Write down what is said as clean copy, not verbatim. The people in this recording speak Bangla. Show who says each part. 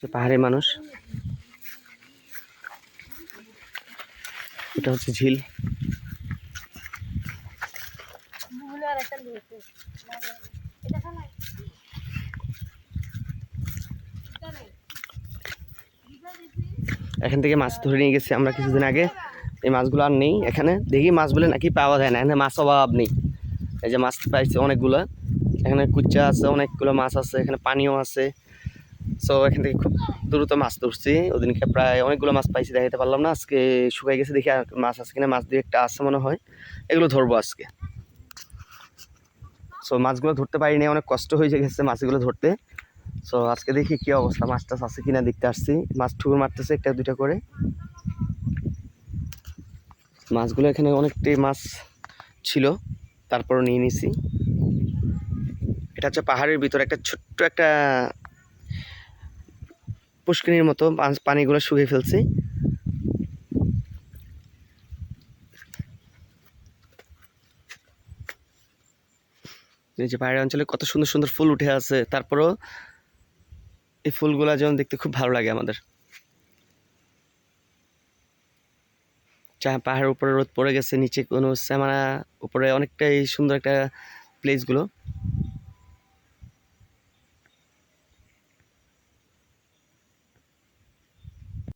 Speaker 1: যে পাহাড়ি মানুষ, এটা হচ্ছে ঝিল। এখান থেকে মাছ ধরে নিয়ে গেছি আমরা কিছুদিন আগে। এই মাছগুলো আর নেই এখানে, দেখি মাছ বলে নাকি পাওয়া যায় না এখানে, মাছ অভাব নেই। এই যে মাছ পাইছে অনেকগুলো, এখানে কুচ্চা আছে, অনেকগুলো মাছ আছে, এখানে পানিও আছে। সো এখান থেকে খুব দ্রুত মাছ ধরছি। ওদিনকে প্রায় অনেকগুলো মাছ পাইছি, দেখাতে পারলাম না। আজকে শুকাই গেছে, দেখি আর মাছ আছে কিনা। মাছ দিয়ে একটা আছে মনে হয়, এগুলো ধরবো আজকে। সো মাছগুলো ধরতে পারিনি, অনেক কষ্ট হয়ে গেছে মাছগুলো ধরতে। সো আজকে দেখি কি অবস্থা, মাছ টাছ আছে কিনা দেখতে আসছি। মাছ ঠুকুর মারতেছে একটা দুইটা করে। মাছগুলো এখানে অনেকটাই মাছ ছিল, তারপরও নিয়ে নিছি। এটা হচ্ছে পাহাড়ের ভিতরে একটা ছোট্ট একটা পুষ্করিণীর মতো, পানিগুলো শুকিয়ে ফেলছি। এই যে পাহাড়ি অঞ্চলে কত সুন্দর সুন্দর ফুল উঠে আছে, তারপরও এই ফুলগুলা যেমন দেখতে খুব ভালো লাগে আমাদের। পাহাড়ের উপরে রোদ পড়ে গেছে, নিচে কোনো শ্যামা, উপরে অনেকটাই সুন্দর একটা প্লেসগুলো।